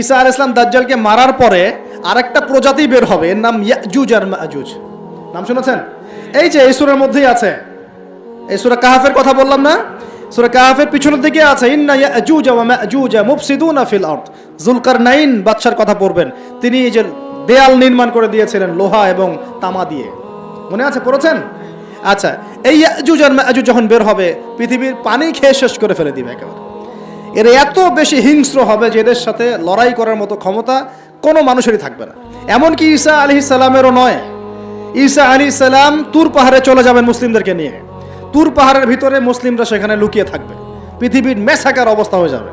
ঈসা আলাইহিস সালাম দাজ্জালকে মারার পরে আরেকটা প্রজাতি বের হবে, এর নাম ইয়াজুজ আর মাজুজ। নাম শুনেছেন? এই যে এই সূরার মধ্যেই আছে, এই সূরা কাহাফের কথা বললাম না, সূরা কাহাফের পিছনের দিকে আছে ইন্না ইয়াজুজ ওয়া মাজুজ মুফসিদুনা ফিল আরদ। যুলকারনাইন বাদশার কথা পড়বেন, তিনি এই যে দেয়াল নির্মাণ করে দিয়েছিলেন লোহা এবং তামা দিয়ে, মনে আছে, পড়েছেন? আচ্ছা, এই ইয়াজুজ আর মাজুজ যখন বের হবে পৃথিবীর পানি খেয়ে শেষ করে ফেলে দিবে একেবারে। এরা এত বেশি হিংস্র হবে যে এদের সাথে লড়াই করার মতো ক্ষমতা কোনো মানুষেরই থাকবে না। এমনকি ঈসা আলাইহিস সালামেরও নয়। ঈসা আলাইহিস সালাম তুর পাহাড়ে চলে যাবেন মুসলিমদেরকে নিয়ে, তুর পাহাড়ের ভিতরে মুসলিমরা সেখানে লুকিয়ে থাকবে, পৃথিবীর মেসাকার অবস্থা হয়ে যাবে,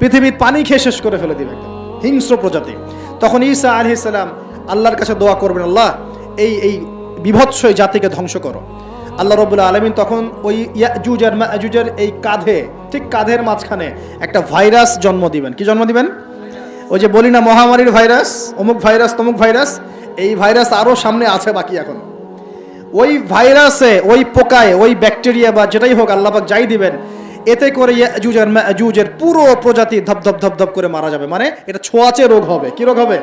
পৃথিবীর পানি খেয়ে শেষ করে ফেলে দিবে একটা হিংস্র প্রজাতি। তখন ঈসা আলাইহিস সালাম আল্লাহর কাছে দোয়া করবেন, আল্লাহ এই বিভৎস এই জাতিকে ধ্বংস করো। আল্লাহ রাব্বুল আলামিন তখন ওই ইয়াজুজ আর মাজুজের এই কাঁধে, ঠিক কাঁধের মাঝখানে একটা ভাইরাস জন্ম দিবেন। কি জন্ম দিবেন? ওই যে বলি না মহামারীর ভাইরাস, অমুক ভাইরাস তমুক ভাইরাস, এই ভাইরাস আরও সামনে আছে বাকি এখন। ওই ভাইরাসে, ওই পোকায়, ওই ব্যাকটেরিয়া বা যেটাই হোক আল্লাহ পাক যাই দিবেন, এতে করে ইয়াজুজ আর মাজুজের পুরো প্রজাতি ধপ ধপ ধপ করে মারা যাবে। মানে এটা ছোঁয়াচে রোগ হবে। কি রোগ হবে?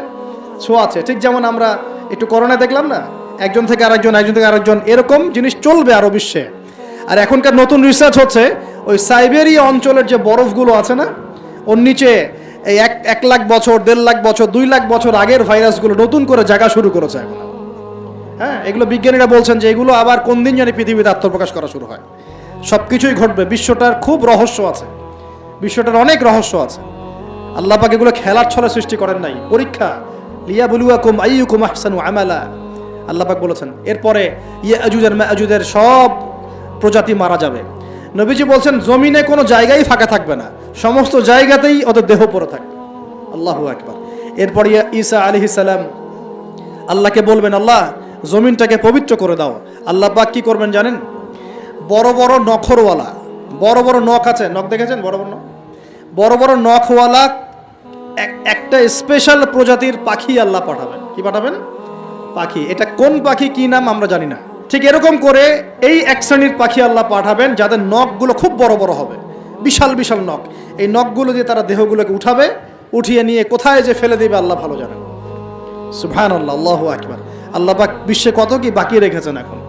ছোঁয়াচে। ঠিক যেমন আমরা একটু করোনা দেখলাম না, একজন থেকে আরেকজন, একজন থেকে আরেকজন, এরকম জিনিস চলবে আরো বিশ্বে। আর এখনকার নতুন রিসার্চ হচ্ছে ওই সাইবেরিয়া অঞ্চলের যে বরফগুলো আছে না, ওর নিচে এই 1 লাখ বছর, 1.5 লাখ বছর, 2 লাখ বছর আগের ভাইরাসগুলো নতুন করে জায়গা শুরু করেছে এখন। হ্যাঁ, এগুলো বিজ্ঞানীরা বলছেন যে এগুলো আবার কোন দিন জানি পৃথিবীতে আত্মপ্রকাশ করা শুরু হয়। সব কিছুই ঘটবে। বিশ্বটার খুব রহস্য আছে, বিশ্বটার অনেক রহস্য আছে। আল্লাহ পাক এগুলো খেলার ছলে সৃষ্টি করেন নাই, পরীক্ষা। লিয়াবলুয়াকুম আইয়ুকুম আহসানু আমালা, আল্লাহ পাক বলেছেন। এরপরে ইয়াজুজ আর মাজুজের সব প্রজাতি মারা যাবে। নবীজি বলছেন জমিনে কোনো জায়গায় ফাঁকা থাকবে না, সমস্ত জায়গাতেই ওদের দেহ পড়ে থাকবে। আল্লাহু আকবার। এরপর ঈসা আলাইহিস সালাম আল্লাহকে বলবেন, আল্লাহ জমিনটাকে পবিত্র করে দাও। আল্লাহ পাক কি করবেন জানেন? বড় বড় নখরওয়ালা, বড় বড় নখ আছে, নখ দেখেছেন? বড় বড় নখ, বড় বড় নখওয়ালা একটা স্পেশাল প্রজাতির পাখি আল্লাহ পাঠাবেন। কি পাঠাবেন? পাখি। এটা কোন পাখি, কি নাম আমরা জানি না। ঠিক এরকম করে এই এক শ্রেণীর পাখি আল্লাহ পাঠাবেন যাদের নখগুলো খুব বড় বড় হবে, বিশাল বিশাল নখ। এই নখগুলো দিয়ে তারা দেহগুলোকে উঠাবে, উঠিয়ে নিয়ে কোথায় যে ফেলে দেবে আল্লাহ ভালো জানেন। সুবহানাল্লাহ, আল্লাহু আকবার। আল্লাহ পাক বিশ্বে কত কি বাকি রেখেছেন এখন।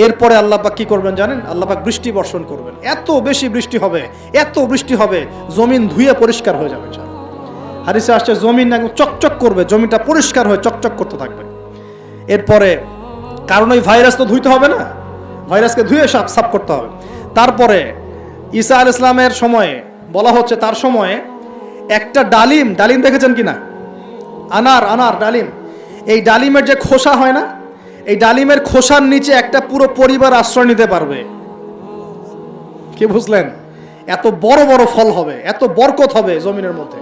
এরপরে আল্লাহ পাক কি করবেন জানেন? আল্লাহ পাক বৃষ্টি বর্ষণ করবেন। এত বেশি বৃষ্টি হবে, এত বৃষ্টি হবে, জমিন ধুয়ে পরিষ্কার হয়ে যাবে। হাদিসে আসছে জমিন একদম চকচক করবে, জমিটা পরিষ্কার হয়ে চকচক করতে থাকবে। এরপরে কারণ ওই ভাইরাস তো ধুইতে হবে না, ভাইরাসকে ধুয়ে সাফ করতে হবে। তারপরে ঈসা আলাইহিস সালামের সময়ে বলা হচ্ছে, তার সময়ে একটা ডালিম, ডালিম দেখেছেন কি না? আনার ডালিম, এই ডালিমের যে খোসা হয় না, এই ডালিমের খোসার নিচে একটা পুরো পরিবার আশ্রয় নিতে পারবে। কি বুঝলেন? এত বড় বড় ফল হবে, এত বরকত হবে জমিনের মধ্যে।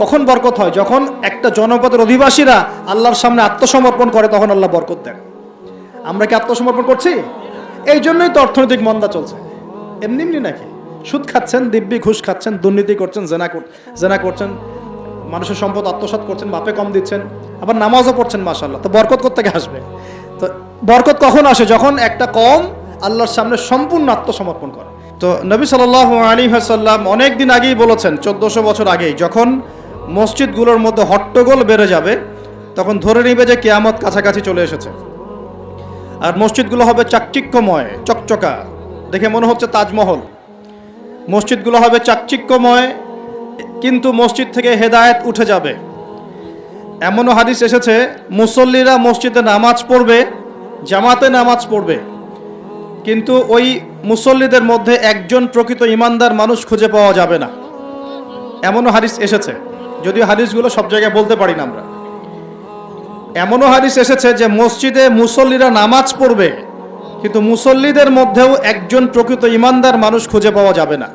কখন বরকত হয়? যখন একটা জনপদের অধিবাসীরা আল্লাহর সামনে আত্মসমর্পণ করে, তখন আল্লাহ বরকত দেন। আমরা কি আত্মসমর্পণ করছি? এই জন্যই তো অর্থনৈতিক মন্দা চলছে। এমনি এমনি নাকি? সুদ খাচ্ছেন, দিব্যি ঘুষ খাচ্ছেন, দুর্নীতি করছেন, জেনা করছেন, মানুষের সম্পদ আত্মসাৎ করছেন, বাপে কম দিচ্ছেন, আবার নামাজও পড়ছেন, মাশাআল্লাহ। তো বরকত কোত্থেকে আসবে? তো বরকত কখন আসে? যখন একটা কওম আল্লাহর সামনে সম্পূর্ণ আত্মসমর্পণ করে। তো নবী সাল্লাল্লাহু আলাইহি ওয়াসাল্লাম অনেক দিন আগেই বলেছেন, 1400 বছর আগেই, যখন মসজিদগুলোর মধ্যে হট্টগোল বেড়ে যাবে তখন ধরে নিবে যে কিয়ামত কাছাকাছি চলে এসেছে। আর মসজিদগুলো হবে চাকচিক্যময়, চকচকা, দেখে মনে হচ্ছে তাজমহল। মসজিদগুলো হবে চাকচিক্যময়, কিন্তু মসজিদ থেকে হেদায়েত উঠে যাবে। এমনও হাদিস এসেছে মুসল্লিরা মসজিদে নামাজ পড়বে, জামাতে নামাজ পড়বে, কিন্তু ওই মুসল্লিদের মধ্যে একজন প্রকৃত ইমানদার মানুষ খুঁজে পাওয়া যাবে না। এমনও হাদিস এসেছে, যদিও হাদিসগুলো সব জায়গায় বলতে পারি না আমরা। এমনও হাদিস এসেছে যে মসজিদে মুসল্লিরা নামাজ পড়বে, কিন্তু মুসল্লিদের মধ্যেও একজন প্রকৃত ইমানদার মানুষ খুঁজে পাওয়া যাবে না।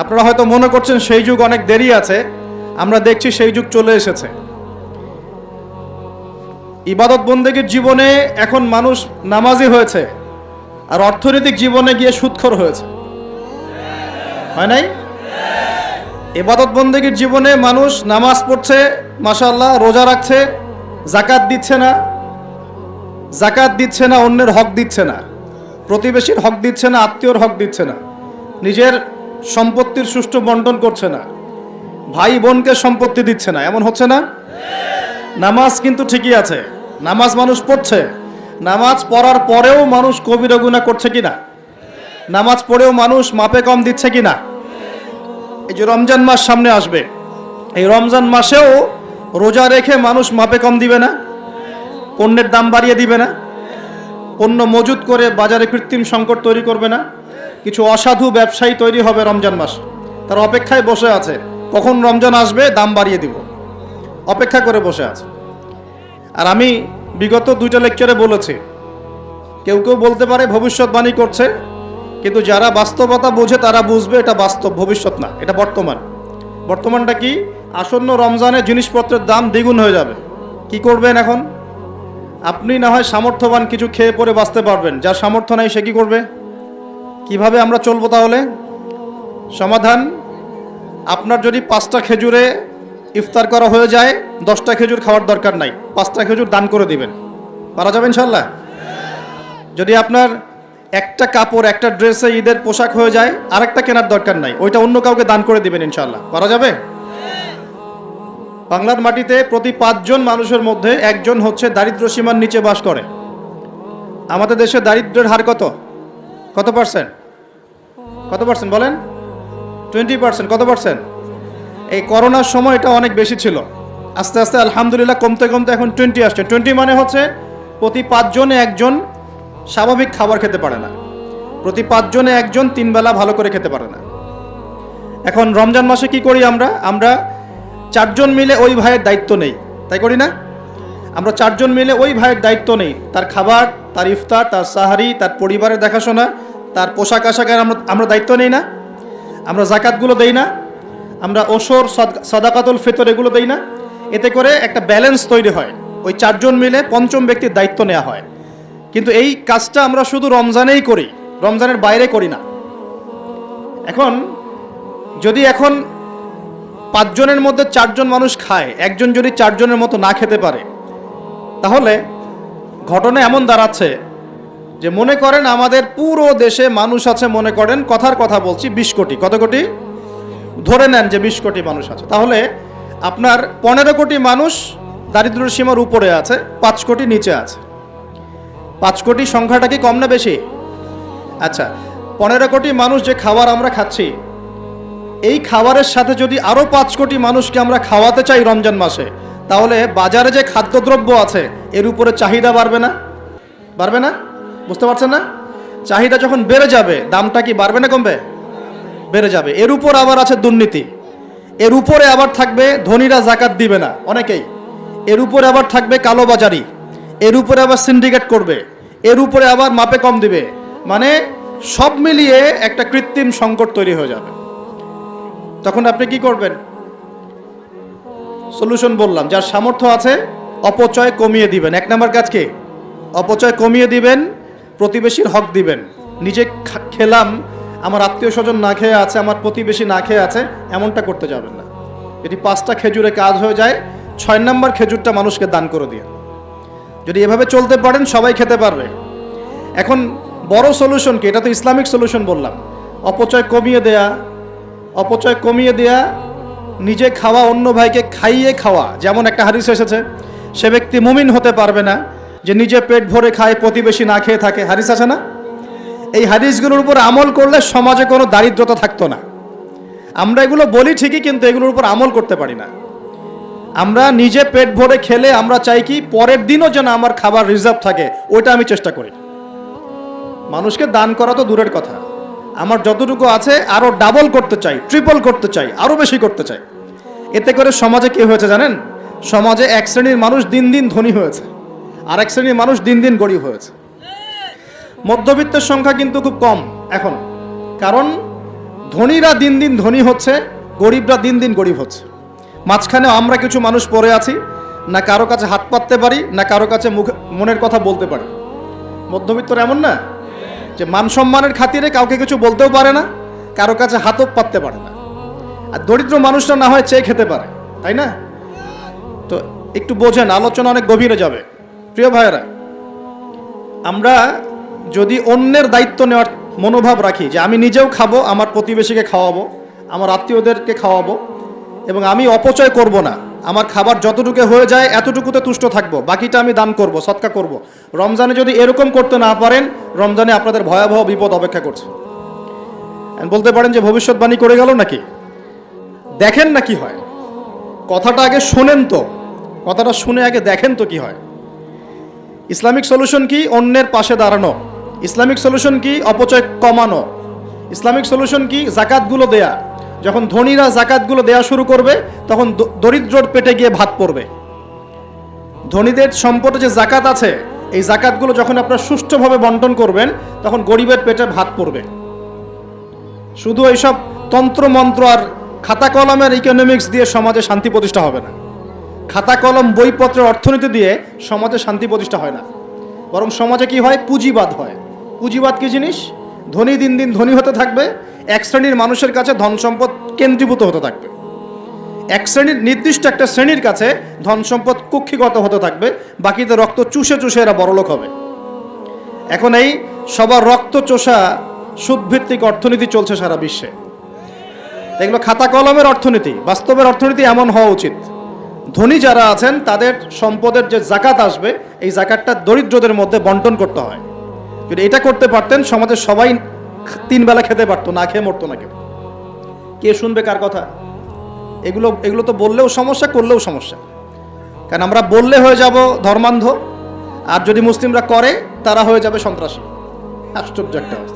আপনারা হয়তো মনে করছেন সেই যুগ অনেক দেরি আছে, আমরা দেখছি সেই যুগ চলে এসেছে। ইবাদত বন্দেগীর জীবনে এখন মানুষ নামাজি হয়েছে, আর অর্থনৈতিক জীবনে গিয়ে সুদখোর হয়েছে, হয় নাই? ইবাদত বন্দেগীর জীবনে মানুষ নামাজ পড়ছে, মাশাআল্লাহ, রোজা রাখছে, যাকাত দিচ্ছে না, অন্যের হক দিচ্ছে না, প্রতিবেশীর হক দিচ্ছে না, আত্মীয়র হক দিচ্ছে না, নিজের সম্পত্তির সুষ্ঠু বন্টন করছে না, ভাই বোনকে সম্পত্তি দিচ্ছে না, এমন হচ্ছে না? নামাজ কিন্তু ঠিকই আছে, নামাজ মানুষ পড়ছে, নামাজ পড়ার পরেও মানুষ কবিরা গুনাহ করছে কিনা? নামাজ পড়েও মানুষ মাপে কম দিচ্ছে কিনা? এই যে রমজান মাস সামনে আসবে, এই রমজান মাসেও রোজা রেখে মানুষ মাপে কম দিবে না? পণ্যের দাম বাড়িয়ে দিবে না? পণ্য মজুত করে বাজারে কৃত্রিম সংকট তৈরি করবে না? কিছু অসাধু ব্যবসায়ী তৈরি হবে রমজান মাস, তার অপেক্ষায় বসে আছে কখন রমজান আসবে দাম বাড়িয়ে দিব, অপেক্ষা করে বসে আছে। আর আমি বিগত 2টা লেকচারে বলেছি, কেউ কেউ বলতে পারে ভবিষ্যৎবাণী করছে, কিন্তু যারা বাস্তবতা বোঝে তারা বুঝবে এটা বাস্তব, ভবিষ্যৎ না, এটা বর্তমান। বর্তমানটা কি? আসন্ন রমজানে জিনিসপত্রের দাম দ্বিগুণ হয়ে যাবে। কি করবেন এখন? আপনি না হয় সামর্থ্যবান কিছু খেয়ে পরে বাঁচতে পারবেন, যার সামর্থ্য নাই সে কি করবে? কিভাবে আমরা চলবো তাহলে? সমাধান, আপনার যদি 5টা খেজুরে ইফতার করা হয়ে যায়, 10টা খেজুর খাওয়ার দরকার নাই, 5টা খেজুর দান করে দিবেন। পারা যাবে ইনশাল্লাহ? যদি আপনার একটা কাপড়, একটা ড্রেসে ঈদের পোশাক হয়ে যায়, আরেকটা কেনার দরকার নাই, ওইটা অন্য কাউকে দান করে দিবেন ইনশাল্লাহ। পারা যাবে? বাংলার মাটিতে প্রতি 5 জন মানুষের মধ্যে একজন হচ্ছে দারিদ্র্য সীমার নিচে বাস করে। আমাদের দেশে দারিদ্র্যের হার কত? কত পার্সেন্ট? কত পার্সেন্ট বলেন? 20%। কত পার্সেন্ট? এই করোনার সময় এটা অনেক বেশি ছিল, আস্তে আস্তে আলহামদুলিল্লাহ কমতে কমতে এখন 20 আসছে। 20 মানে হচ্ছে প্রতি 5 জনে একজন স্বাভাবিক খাবার খেতে পারে না, প্রতি 5 জনে একজন 3 বেলা ভালো করে খেতে পারে না। এখন রমজান মাসে কি করি আমরা? আমরা 4 জন মিলে ওই ভাইয়ের দায়িত্ব নেই, তাই করি না? আমরা 4 জন মিলে ওই ভাইয়ের দায়িত্ব নেই, তার খাবার, তার ইফতার, তার সাহারি, তার পরিবারের দেখাশোনা, তার পোশাক আশাকের আমরা দায়িত্ব নেই না? আমরা জাকাতগুলো দেই না? আমরা ওসর, সাদাকাতুল ফিতর এগুলো দেই না? এতে করে একটা ব্যালেন্স তৈরি হয়, ওই 4 জন মিলে 5ম ব্যক্তির দায়িত্ব নেওয়া হয়। কিন্তু এই কাজটা আমরা শুধু রমজানেই করি, রমজানের বাইরে করি না। এখন যদি 5 জনের মধ্যে 4 জন মানুষ খায়, একজন যদি 4 জনের মতো না খেতে পারে, তাহলে ঘটনা এমন দাঁড়াচ্ছে যে মনে করেন আমাদের পুরো দেশে মানুষ আছে, মনে করেন কথার কথা বলছি 20 কোটি। কত কোটি? ধরে নেন যে 20 কোটি মানুষ আছে, তাহলে আপনার 15 কোটি মানুষ দারিদ্র্য সীমার উপরে আছে, 5 কোটি নিচে আছে। 5 কোটি সংখ্যাটা কি কম না বেশি? আচ্ছা, 15 কোটি মানুষ যে খাবার আমরা খাচ্ছি, এই খাবারের সাথে যদি আরও 5 কোটি মানুষকে আমরা খাওয়াতে চাই রমজান মাসে, তাহলে বাজারে যে খাদ্যদ্রব্য আছে এর উপরে চাহিদা বাড়বে না? বাড়বে না? বুঝতে পারছেন না? চাহিদা যখন বেড়ে যাবে, দামটা কি বাড়বে না কমবে? বেড়ে যাবে। এর উপর আবার আছে দুর্নীতি, এর উপরে আবার থাকবে ধনীরা জাকাত দিবে না অনেকেই, এর উপরে আবার থাকবে কালোবাজারি, এর উপরে আবার সিন্ডিকেট করবে, এর উপরে আবার মাপে কম দিবে, মানে সব মিলিয়ে একটা কৃত্রিম সংকট তৈরি হয়ে যাবে। তখন আপনি কি করবেন? সলিউশন বললাম, যার সামর্থ্য আছে অপচয় কমিয়ে দিবেন। 1 নম্বর কাজ কি? অপচয় কমিয়ে দিবেন, প্রতিবেশীর হক দিবেন। নিজে খেলাম, আমার আত্মীয় স্বজন না খেয়ে আছে, আমার প্রতিবেশী না খেয়ে আছে, এমনটা করতে যাবেন না। যদি 5টা খেজুরে কাজ হয়ে যায়, 6 নম্বর খেজুরটা মানুষকে দান করে দিয়ে, যদি এভাবে চলতে পারেন সবাই খেতে পারবে। এখন বড় সলিউশন কি? এটা তো ইসলামিক সলিউশন বললাম। অপচয় কমিয়ে দেয়া, অপচয় কমিয়ে দেয়া, নিজে খাওয়া, অন্য ভাইকে খাইয়ে খাওয়া। যেমন একটা হাদিস এসেছে, সে ব্যক্তি মুমিন হতে পারবে না যে নিজে পেট ভরে খায়, প্রতিবেশী না খেয়ে থাকে। হাদিস আছে না? এই হাদিসগুলোর উপর আমল করলে সমাজে কোনো দারিদ্রতা থাকতো না। আমরা এগুলো বলি ঠিকই, কিন্তু এগুলোর উপর আমল করতে পারি না। আমরা নিজে পেট ভরে খেলে আমরা চাই কি পরের দিনও যেন আমার খাবার রিজার্ভ থাকে, ওইটা আমি চেষ্টা করি। মানুষকে দান করা তো দূরের কথা, আমার যতটুকু আছে আরও ডাবল করতে চাই, ট্রিপল করতে চাই, আরও বেশি করতে চাই। এতে করে সমাজে কি হয়েছে জানেন? সমাজে এক শ্রেণীর মানুষ দিন দিন ধনী হয়েছে, আর এক শ্রেণীর মানুষ দিন দিন গরিব হয়েছে। মধ্যবিত্তের সংখ্যা কিন্তু খুব কম এখন, কারণ ধনীরা দিন দিন ধনী হচ্ছে, গরিবরা দিন দিন গরিব হচ্ছে। মাঝখানে আমরা কিছু মানুষ পড়ে আছি, না কারো কাছে হাত পাততে পারি, না কারো কাছে মনের কথা বলতে পারি। মধ্যবিত্তরা এমন না যে মান সম্মানের খাতিরে কাউকে কিছু বলতেও পারে না, কারো কাছে হাতও পাততে পারে না। আর দরিদ্র মানুষরা না হয় চেয়ে খেতে পারে, তাই না? তো একটু বোঝেন, আলোচনা অনেক গভীরে যাবে। প্রিয় ভাইয়েরা, আমরা যদি অন্যের দায়িত্ব নেওয়ার মনোভাব রাখি যে আমি নিজেও খাবো, আমার প্রতিবেশীকে খাওয়াবো, আমার আত্মীয়দেরকে খাওয়াবো, এবং আমি অপচয় করব না। আমার খাবার যতটুকু হয়ে যায় এতটুকুতে তুষ্ট থাকবো, বাকিটা আমি দান করব, সদকা করব। রমজানে যদি এরকম করতে না পারেন, রমজানে আপনাদের ভয়াবহ বিপদ অপেক্ষা করছে। বলতে পারেন যে ভবিষ্যৎবাণী করে গেল নাকি? দেখেন না কি হয়। কথাটা আগে শোনেন তো, কথাটা শুনে আগে দেখেন তো কি হয়। ইসলামিক সলিউশন কি? অন্যের পাশে দাঁড়ানো। ইসলামিক সলিউশন কি? অপচয় কমানো। ইসলামিক সলিউশন কি? জাকাতগুলো দেয়া। যখন ধনীরা জাকাতগুলো দেয়া শুরু করবে, তখন দরিদ্রর পেটে গিয়ে ভাত পড়বে। ধনীদের সম্পদে যে জাকাত আছে, এই জাকাতগুলো যখন আপনারা সুষ্ঠুভাবে বন্টন করবেন, তখন গরিবের পেটে ভাত পড়বে। শুধু এইসব তন্ত্র মন্ত্র আর খাতা কলমের ইকোনমিক্স দিয়ে সমাজে শান্তি প্রতিষ্ঠা হবে না। খাতা কলম বইপত্রের অর্থনীতি দিয়ে সমাজে শান্তি প্রতিষ্ঠা হয় না, বরং সমাজে কি হয়? পুঁজিবাদ হয়। পুঁজিবাদ কি জিনিস? ধনী দিন দিন ধনী হতে থাকবে, এক শ্রেণীর মানুষের কাছে ধন সম্পদ কেন্দ্রীভূত হতে থাকবে। এক শ্রেণীর নির্দিষ্ট একটা শ্রেণীর কাছে ধন সম্পদ কুক্ষিগত হতে থাকবে, বাকিদের রক্ত চুষে চুষে এরা বড়লোক হবে। এখন এই সবার রক্ত চোষা সুদভিত্তিক অর্থনীতি চলছে সারা বিশ্বে। এগুলো খাতা কলমের অর্থনীতি। বাস্তবের অর্থনীতি এমন হওয়া উচিত, ধনী যারা আছেন তাদের সম্পদের যে জাকাত আসবে, এই জাকাতটা দরিদ্রদের মধ্যে বন্টন করতে হয়। যদি এটা করতে পারতেন, সমাজের সবাই 3 বেলা খেতে পারতো, না খেয়ে মরতো না কেউ। কে শুনবে কার কথা? এগুলো তো বললেও সমস্যা, করলেও সমস্যা। কারণ আমরা বললে হয়ে যাব ধর্মান্ধ, আর যদি মুসলিমরা করে তারা হয়ে যাবে সন্ত্রাসী। আশ্চর্য একটা অবস্থা।